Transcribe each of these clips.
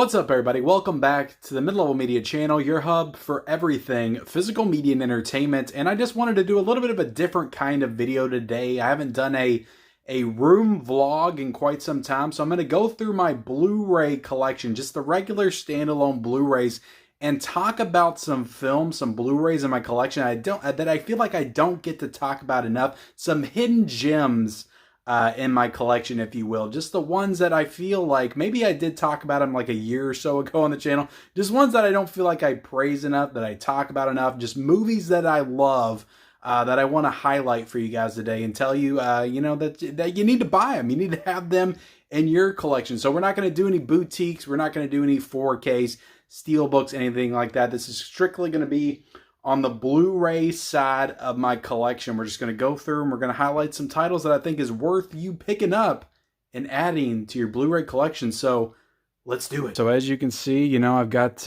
What's up, everybody? Welcome back to the Mid-Level Media channel, your hub for everything physical media and entertainment. And I just wanted to do a little bit of a different kind of video today. I haven't done a room vlog in quite some time, so I'm going to go through my Blu-ray collection, just the regular standalone Blu-rays, and talk about some films, some Blu-rays in my collection that I feel like I don't get to talk about enough. Some hidden gems in my collection, if you will. Just the ones that I feel like, maybe I did talk about them like a year or so ago on the channel. Just ones that I don't feel like I praise enough, that I talk about enough. Just movies that I love, that I want to highlight for you guys today and tell you, that you need to buy them. You need to have them in your collection. So we're not going to do any boutiques. We're not going to do any 4Ks, steelbooks, anything like that. This is strictly going to be on the Blu-ray side of my collection. We're just going to go through and we're going to highlight some titles that I think is worth you picking up and adding to your Blu-ray collection. So let's do it. So as you can see, I've got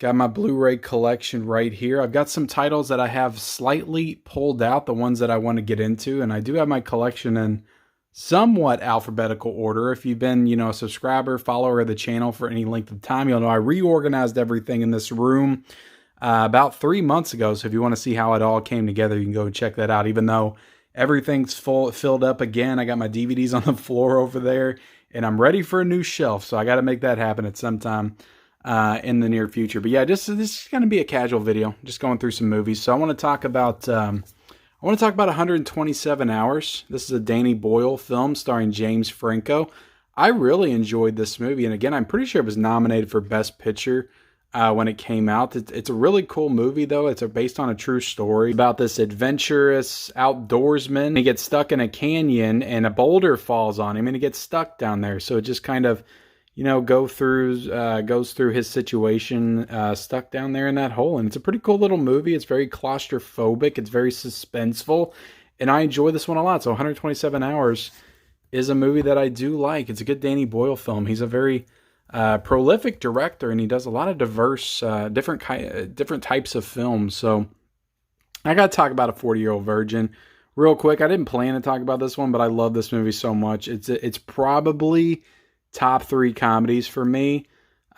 my Blu-ray collection right here. I've got some titles that I have slightly pulled out, the ones that I want to get into, and I do have my collection in somewhat alphabetical order. If you've been, a subscriber, follower of the channel for any length of time, you'll know I reorganized everything in this room about 3 months ago. So if you want to see how it all came together, you can go and check that out. Even though everything's filled up again, I got my DVDs on the floor over there, and I'm ready for a new shelf. So I got to make that happen at some time in the near future. But yeah, this is going to be a casual video, just going through some movies. So I want to talk about 127 Hours. This is a Danny Boyle film starring James Franco. I really enjoyed this movie, and again, I'm pretty sure it was nominated for Best Picture when it came out. It's a really cool movie, though. It's based on a true story about this adventurous outdoorsman. He gets stuck in a canyon, and a boulder falls on him, and he gets stuck down there. So it just kind of, goes through his situation, stuck down there in that hole. And it's a pretty cool little movie. It's very claustrophobic. It's very suspenseful, and I enjoy this one a lot. So 127 Hours is a movie that I do like. It's a good Danny Boyle film. He's a very prolific director, and he does a lot of diverse, different types of films. So I got to talk about A 40-Year-Old Virgin real quick. I didn't plan to talk about this one, but I love this movie so much. It's probably top 3 comedies for me.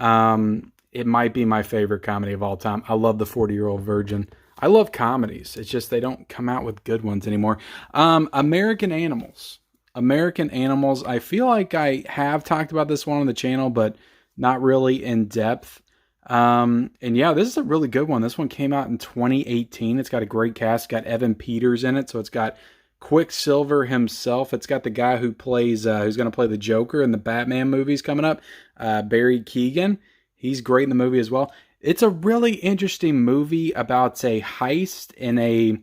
It might be my favorite comedy of all time. I love The 40-Year-Old Virgin. I love comedies. It's just they don't come out with good ones anymore. American Animals. I feel like I have talked about this one on the channel, but not really in depth. And yeah, this is a really good one. This one came out in 2018. It's got a great cast. It's got Evan Peters in it. So it's got Quicksilver himself. It's got the guy who plays, who's going to play the Joker in the Batman movies coming up, Barry Keoghan. He's great in the movie as well. It's a really interesting movie about a heist in a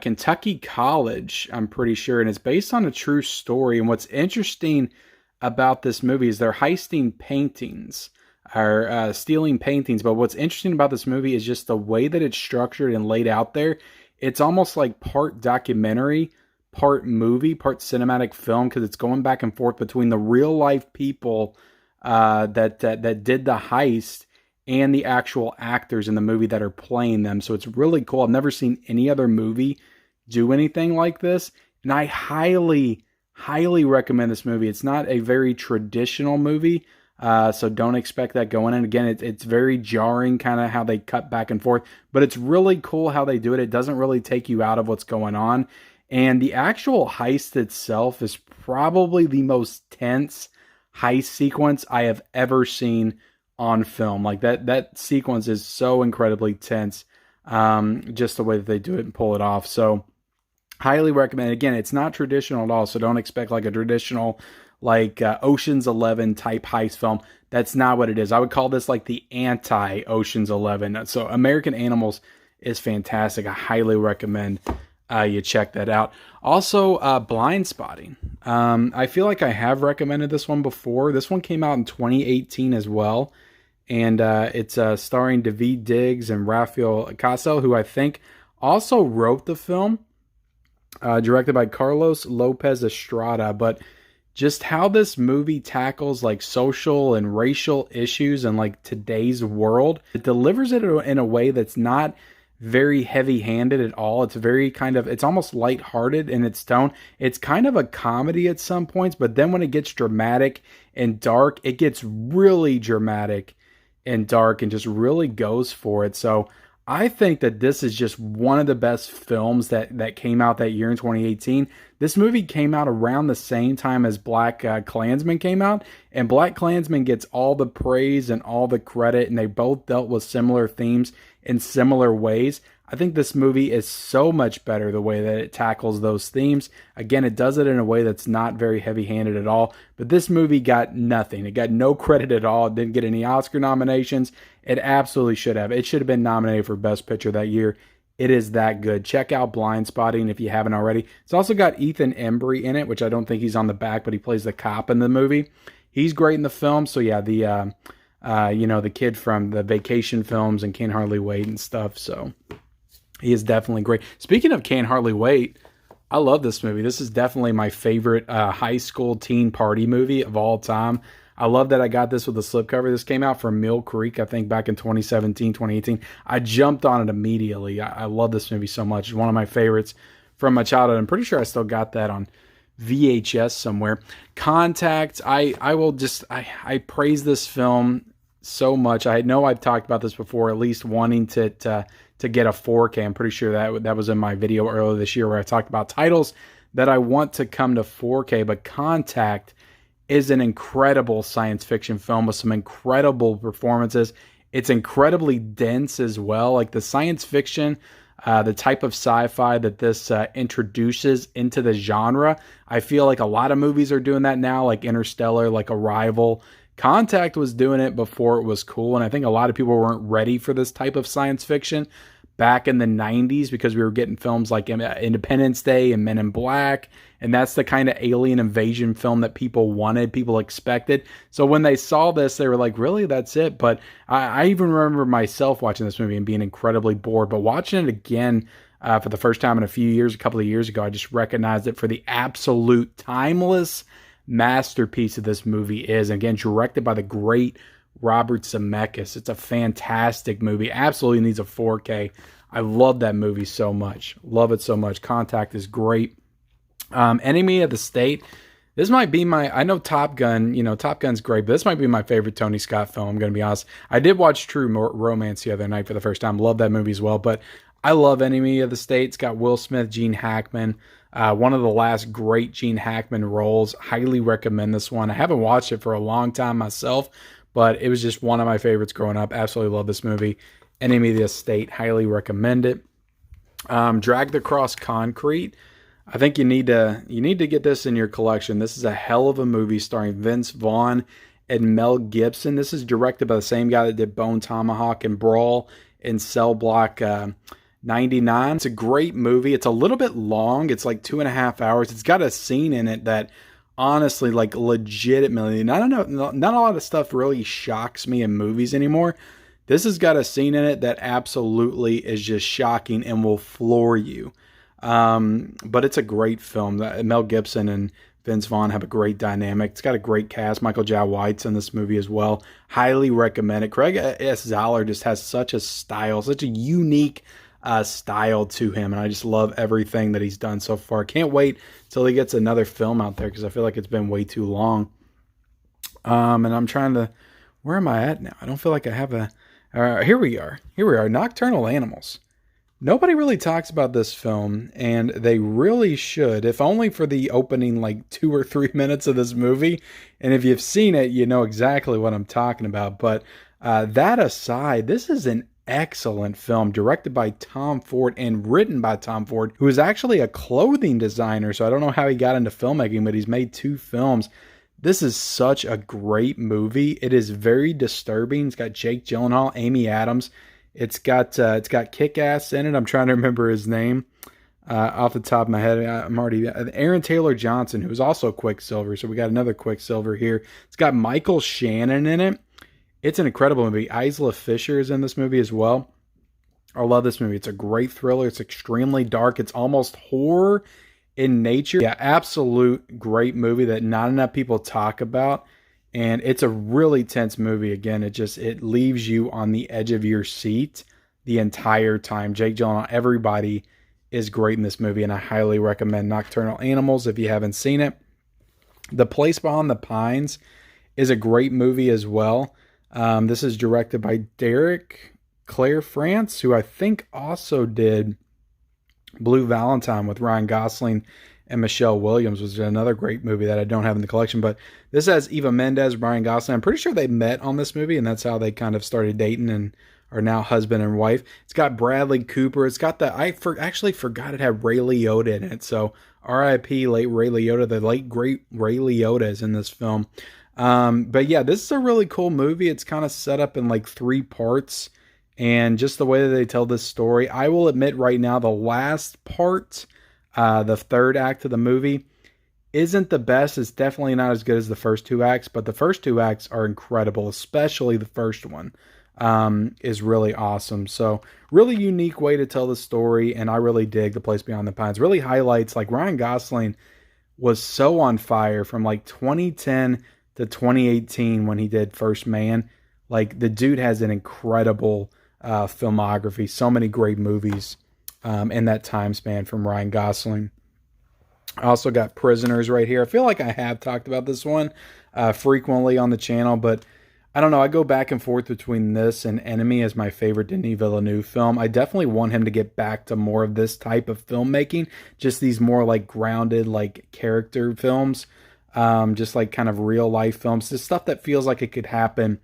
Kentucky college, I'm pretty sure, and it's based on a true story. And what's interesting about this movie is they're heisting paintings, or stealing paintings. But what's interesting about this movie is just the way that it's structured and laid out there. It's almost like part documentary, part movie, part cinematic film, because it's going back and forth between the real life people that did the heist and the actual actors in the movie that are playing them. So it's really cool. I've never seen any other movie do anything like this, and I highly recommend this movie. It's not a very traditional movie, so don't expect that going in. Again, it's very jarring, kind of how they cut back and forth, but it's really cool how they do it. It doesn't really take you out of what's going on, and the actual heist itself is probably the most tense heist sequence I have ever seen on film. Like that sequence is so incredibly tense, just the way that they do it and pull it off. So highly recommend. Again, it's not traditional at all, so don't expect like a traditional Ocean's 11 type heist film. That's not what it is. I would call this like the anti Ocean's 11. So American Animals is fantastic. I highly recommend you check that out. Also, Blind Spotting. I feel like I have recommended this one before. This one came out in 2018 as well. And it's starring Daveed Diggs and Rafael Casal, who I think also wrote the film, directed by Carlos Lopez Estrada. But just how this movie tackles like social and racial issues in like today's world, it delivers it in a way that's not very heavy-handed at all. It's very kind of, it's almost lighthearted in its tone. It's kind of a comedy at some points, but then when it gets dramatic and dark, it gets really dramatic and dark and just really goes for it. So I think that this is just one of the best films that came out that year in 2018. This movie came out around the same time as Black Klansman came out, and Black Klansman gets all the praise and all the credit, and they both dealt with similar themes in similar ways. I think this movie is so much better the way that it tackles those themes. Again, it does it in a way that's not very heavy-handed at all, but this movie got nothing. It got no credit at all. It didn't get any Oscar nominations. It absolutely should have. It should have been nominated for Best Picture that year. It is that good. Check out Blindspotting if you haven't already. It's also got Ethan Embry in it, which I don't think he's on the back, but he plays the cop in the movie. He's great in the film. So yeah, the kid from the Vacation films and Can't Hardly Wait and stuff. So he is definitely great. Speaking of Can't Hardly Wait, I love this movie. This is definitely my favorite high school teen party movie of all time. I love that I got this with the slipcover. This came out from Mill Creek, I think, back in 2017, 2018. I jumped on it immediately. I love this movie so much. It's one of my favorites from my childhood. I'm pretty sure I still got that on VHS somewhere. Contact, I praise this film so much. I know I've talked about this before, at least wanting to get a 4K. I'm pretty sure that was in my video earlier this year where I talked about titles that I want to come to 4K, but Contact is an incredible science fiction film with some incredible performances. It's incredibly dense as well. Like the science fiction, the type of sci-fi that this introduces into the genre. I feel like a lot of movies are doing that now, like Interstellar, like Arrival. Contact was doing it before it was cool, and I think a lot of people weren't ready for this type of science fiction back in the 90s because we were getting films like Independence Day and Men in Black, and that's the kind of alien invasion film that people wanted, people expected. So when they saw this, they were like, really, that's it? But I even remember myself watching this movie and being incredibly bored, but watching it again for the first time in a few years, a couple of years ago, I just recognized it for the absolute timeless masterpiece of this movie is. And again, directed by the great Robert Zemeckis. It's a fantastic movie. Absolutely needs a 4K. I love that movie so much. Love it so much. Contact is great. Enemy of the State. This might be I know Top Gun, Top Gun's great, but this might be my favorite Tony Scott film. I'm going to be honest. I did watch True Romance the other night for the first time. Love that movie as well, but I love Enemy of the State. It's got Will Smith, Gene Hackman. One of the last great Gene Hackman roles. Highly recommend this one. I haven't watched it for a long time myself, but it was just one of my favorites growing up. Absolutely love this movie. Enemy of the State. Highly recommend it. Dragged Across Concrete. I think you need to get this in your collection. This is a hell of a movie starring Vince Vaughn and Mel Gibson. This is directed by the same guy that did Bone Tomahawk and Brawl and Cell Block 99. It's a great movie. It's a little bit long. It's like 2.5 hours. It's got a scene in it that honestly, like legitimately, not a lot of stuff really shocks me in movies anymore. This has got a scene in it that absolutely is just shocking and will floor you. But it's a great film. Mel Gibson and Vince Vaughn have a great dynamic. It's got a great cast. Michael Jai White's in this movie as well. Highly recommend it. Craig S. Zoller just has such a style, such a unique style to him, and I just love everything that he's done so far. Can't wait till he gets another film out there because I feel like it's been way too long. And I'm trying to, where am I at now? I don't feel like I have a. Here we are. Nocturnal Animals. Nobody really talks about this film, and they really should, if only for the opening like 2 or 3 minutes of this movie. And if you've seen it, you know exactly what I'm talking about. But that aside, this is an excellent film directed by Tom Ford and written by Tom Ford, who is actually a clothing designer. So I don't know how he got into filmmaking, but he's made 2 films. This is such a great movie. It is very disturbing. It's got Jake Gyllenhaal, Amy Adams. It's got Kick-Ass in it. I'm trying to remember his name off the top of my head. Aaron Taylor Johnson, who's also Quicksilver. So we got another Quicksilver here. It's got Michael Shannon in it. It's an incredible movie. Isla Fisher is in this movie as well. I love this movie. It's a great thriller. It's extremely dark. It's almost horror in nature. Yeah, absolute great movie that not enough people talk about. And it's a really tense movie. Again, it leaves you on the edge of your seat the entire time. Jake Gyllenhaal, everybody is great in this movie, and I highly recommend Nocturnal Animals if you haven't seen it. The Place Beyond the Pines is a great movie as well. This is directed by Derek Claire France, who I think also did Blue Valentine with Ryan Gosling and Michelle Williams, which is another great movie that I don't have in the collection. But this has Eva Mendes, Ryan Gosling. I'm pretty sure they met on this movie, and that's how they kind of started dating and are now husband and wife. It's got Bradley Cooper. It's got actually forgot it had Ray Liotta in it. So R.I.P. late Ray Liotta. The late great Ray Liotta is in this film. But yeah, this is a really cool movie. It's kind of set up in like 3 parts, and just the way that they tell this story, I will admit right now, the last part, the 3rd act of the movie, isn't the best. It's definitely not as good as the first 2 acts, but the first 2 acts are incredible, especially the first one. Is really awesome. So really unique way to tell the story, and I really dig The Place Beyond the Pines. Really highlights, like, Ryan Gosling was so on fire from like 2010 to 2018 when he did First Man. Like, the dude has an incredible filmography, so many great movies in that time span from Ryan Gosling. I also got Prisoners right here. I feel like I have talked about this one frequently on the channel, but I don't know. I go back and forth between this and Enemy as my favorite Denis Villeneuve film. I definitely want him to get back to more of this type of filmmaking. Just these more like grounded, like character films. Just like kind of real life films. This stuff that feels like it could happen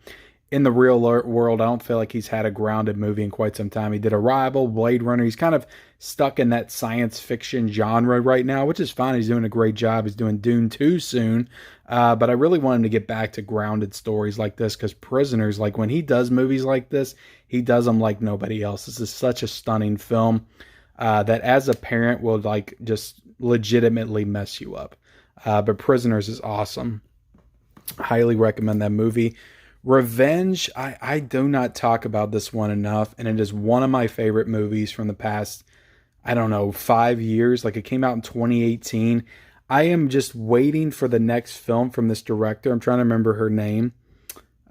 in the real world. I don't feel like he's had a grounded movie in quite some time. He did Arrival, Blade Runner. He's kind of stuck in that science fiction genre right now, which is fine. He's doing a great job. He's doing Dune 2 soon. But I really want him to get back to grounded stories like this, because Prisoners, like, when he does movies like this, he does them like nobody else. This is such a stunning film that as a parent will like just legitimately mess you up. But Prisoners is awesome. Highly recommend that movie. Revenge, I do not talk about this one enough, and it is one of my favorite movies from the past, I don't know, 5 years. Like, it came out in 2018. I am just waiting for the next film from this director. I'm trying to remember her name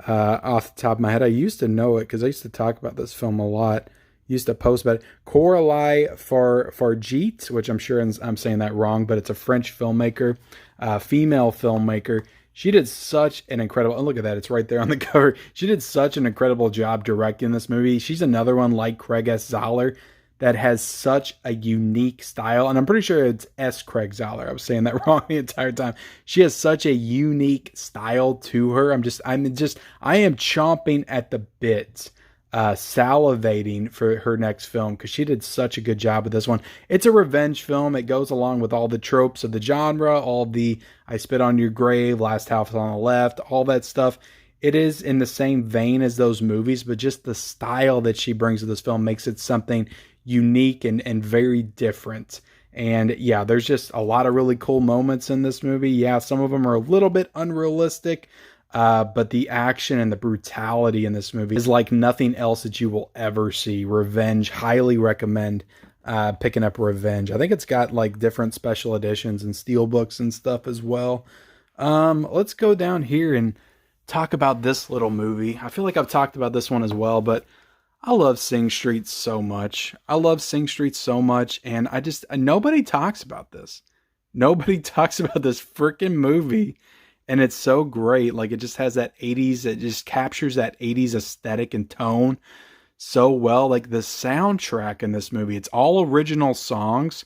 off the top of my head. I used to know it because I used to talk about this film a lot. Used to post about it. Coralie Fargeat, which I'm sure I'm saying that wrong, but it's a French filmmaker, female filmmaker. She did such an incredible, and look at that, it's right there on the cover. She did such an incredible job directing this movie. She's another one like Craig S. Zoller that has such a unique style, and I'm pretty sure it's S. Craig Zoller. I was saying that wrong the entire time. She has such a unique style to her. I am chomping at the bit, salivating for her next film, because she did such a good job with this one. It's a revenge film. It goes along with all the tropes of the genre, all the I Spit on Your Grave, Last House on the Left, all that stuff. It is in the same vein as those movies, but just the style that she brings to this film makes it something unique and very different. And yeah, there's just a lot of really cool moments in this movie. Yeah, some of them are a little bit unrealistic, but the action and the brutality in this movie is like nothing else that you will ever see. Revenge, highly recommend picking up Revenge. I think it's got like different special editions and steelbooks and stuff as well. Let's go down here and talk about this little movie. I feel like I've talked about this one as well, but I love Sing Street so much. And nobody talks about this. Nobody talks about this freaking movie. And it's so great. Like, it just has that 80s, it just captures that 80s aesthetic and tone so well. Like, the soundtrack in this movie, it's all original songs,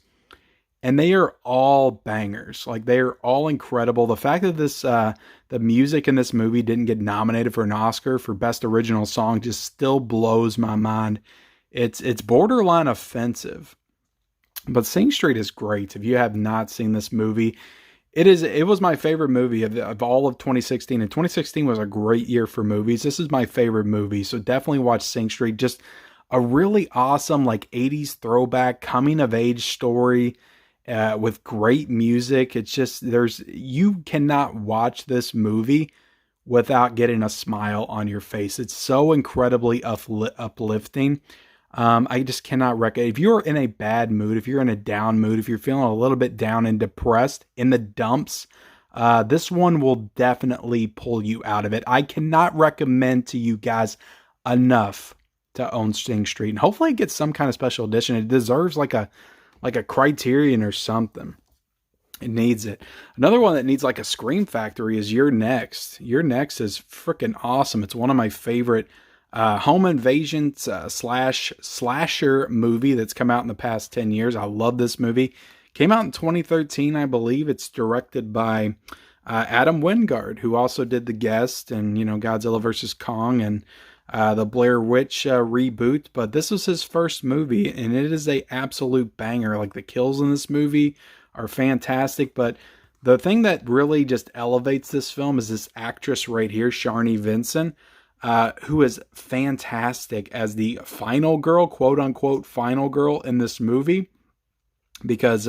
and they are all bangers. Like, they are all incredible. The fact that this, the music in this movie didn't get nominated for an Oscar for Best Original Song just still blows my mind. It's borderline offensive. But Sing Street is great. If you have not seen this movie, it was my favorite movie of all of 2016. And 2016 was a great year for movies. This is my favorite movie. So definitely watch Sing Street. Just a really awesome, like, 80s throwback coming of age story with great music. It's just, you cannot watch this movie without getting a smile on your face. It's so incredibly uplifting. I just cannot recommend. If you're in a bad mood, if you're in a down mood, if you're feeling a little bit down and depressed, in the dumps, this one will definitely pull you out of it. I cannot recommend to you guys enough to own Sing Street, and hopefully it gets some kind of special edition. It deserves like a Criterion or something. It needs it. Another one that needs like a Scream Factory is You're Next. You're Next is freaking awesome. It's one of my favorite home invasion slasher movie that's come out in the past 10 years. I love this movie. Came out in 2013, I believe. It's directed by Adam Wingard, who also did The Guest and, Godzilla vs. Kong and the Blair Witch reboot. But this was his first movie, and it is a absolute banger. Like, the kills in this movie are fantastic, but the thing that really just elevates this film is this actress right here, Sharni Vinson, who is fantastic as the final girl, quote unquote, final girl in this movie, because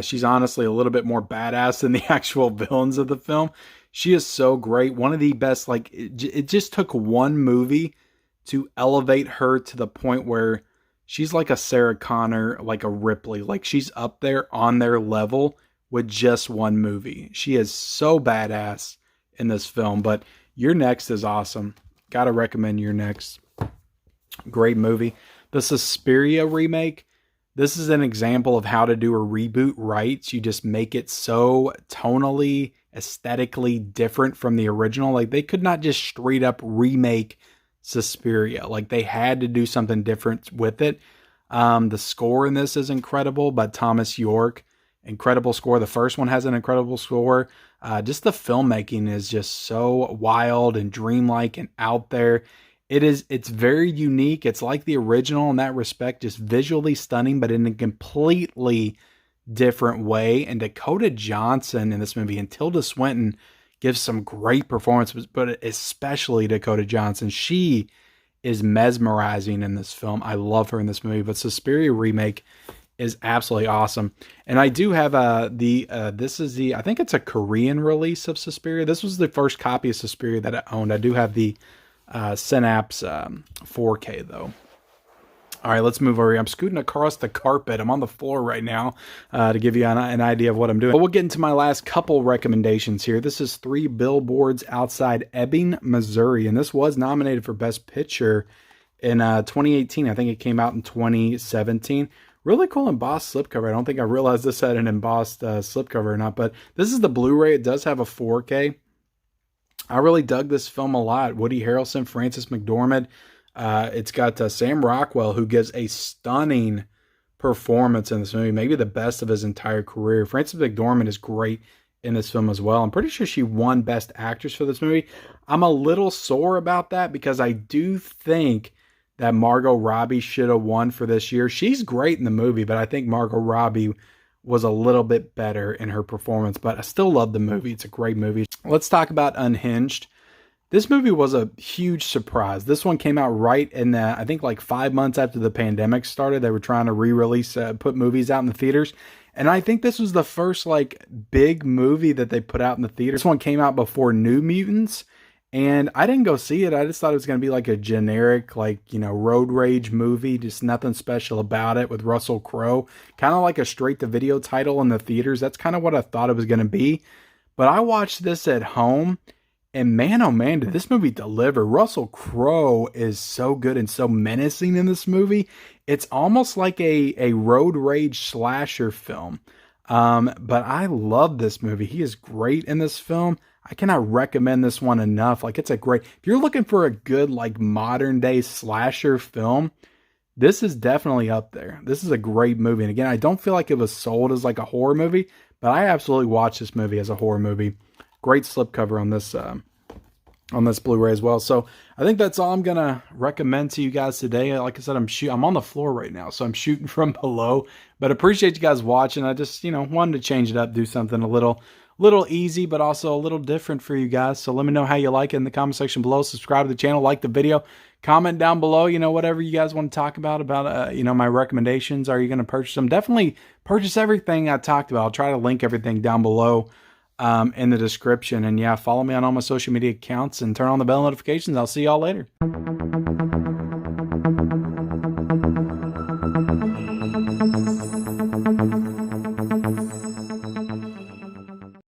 she's honestly a little bit more badass than the actual villains of the film. She is so great. One of the best, like, it just took one movie to elevate her to the point where she's like a Sarah Connor, like a Ripley. Like, she's up there on their level with just one movie. She is so badass in this film. But You're Next is awesome. Gotta recommend You're Next. Great movie. The Suspiria remake. This is an example of how to do a reboot right. You just make it so tonally, aesthetically different from the original. Like, they could not just straight up remake Suspiria. Like, they had to do something different with it. The score in this is incredible by Thomas York. Incredible score. The first one has an incredible score. Just the filmmaking is just so wild and dreamlike and out there. It's very unique. It's like the original in that respect, just visually stunning, but in a completely different way. And Dakota Johnson in this movie and Tilda Swinton gives some great performances, but especially Dakota Johnson. She is mesmerizing in this film. I love her in this movie, but Suspiria Remake is absolutely awesome. And I do have I think it's a Korean release of Suspiria. This was the first copy of Suspiria that I owned. I do have the Synapse 4K though. All right, let's move over here. I'm scooting across the carpet. I'm on the floor right now to give you an idea of what I'm doing. But we'll get into my last couple recommendations here. This is 3 Billboards Outside Ebbing, Missouri. And this was nominated for Best Picture in 2018. I think it came out in 2017. Really cool embossed slipcover. I don't think I realized this had an embossed slipcover or not. But this is the Blu-ray. It does have a 4K. I really dug this film a lot. Woody Harrelson, Frances McDormand. It's got Sam Rockwell, who gives a stunning performance in this movie, maybe the best of his entire career. Frances McDormand is great in this film as well. I'm pretty sure she won Best Actress for this movie. I'm a little sore about that because I do think that Margot Robbie should have won for this year. She's great in the movie, but I think Margot Robbie was a little bit better in her performance, but I still love the movie. It's a great movie. Let's talk about Unhinged. This movie was a huge surprise. This one came out right in I think like 5 months after the pandemic started. They were trying to re-release, put movies out in the theaters. And I think this was the first like big movie that they put out in the theaters. This one came out before New Mutants. And I didn't go see it. I just thought it was going to be like a generic, like, road rage movie. Just nothing special about it with Russell Crowe. Kind of like a straight-to-video title in the theaters. That's kind of what I thought it was going to be. But I watched this at home. And man, oh man, did this movie deliver. Russell Crowe is so good and so menacing in this movie. It's almost like a road rage slasher film. But I love this movie. He is great in this film. I cannot recommend this one enough. Like, it's a great, if you're looking for a good, like, modern day slasher film, this is definitely up there. This is a great movie. And again, I don't feel like it was sold as like a horror movie, but I absolutely watched this movie as a horror movie. Great slipcover on this Blu-ray as well. So I think that's all I'm going to recommend to you guys today. Like I said, I'm on the floor right now, so I'm shooting from below, but appreciate you guys watching. I just, wanted to change it up, do something a little easy, but also a little different for you guys. So let me know how you like it in the comment section below. Subscribe to the channel, like the video, comment down below, whatever you guys want to talk about, my recommendations. Are you going to purchase them? Definitely purchase everything I talked about. I'll try to link everything down below in the description. And yeah, follow me on all my social media accounts and turn on the bell notifications. I'll see y'all later.